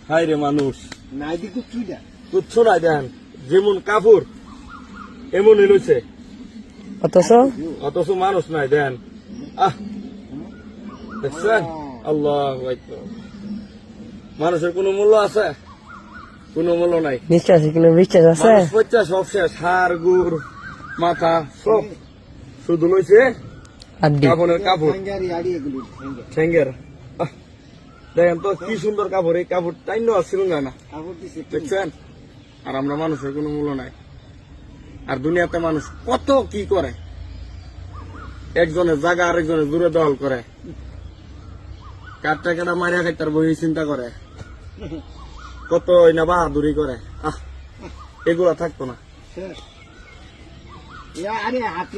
High রে মানুষ নাই দি কিচ্ছু নাই দেন, যেমন কাপড় এমনই লইছে, অথচ মানুষ নাই দেন। দেখছেন? আল্লাহু আকবার। মানুষের কোনো মূল্য আছে? কোনো মূল্য নাই। বিশ্বাস আছে? মানুষ পয়সা সব শেষ, হাড় গুড় মাথা সব, শুধু লইছে কাপড়ের কাপড় ঠেঙ্গের। দেখেন তো কি সুন্দর কাপড়, এই কাপড় টাইন আসছিল না, দেখছেন? আর আমরা মানুষের কোনো মূল্য নাই। আর দুনিয়াতে মানুষ কত কি করে, একজনের জায়গা আরেকজনের দূরে দখল করে, কাটটা কাটা মারিয়া খাইতার বই চিন্তা করে, কত না বাহাদুরি করে। এগুলা থাকতো না। আরে হাতি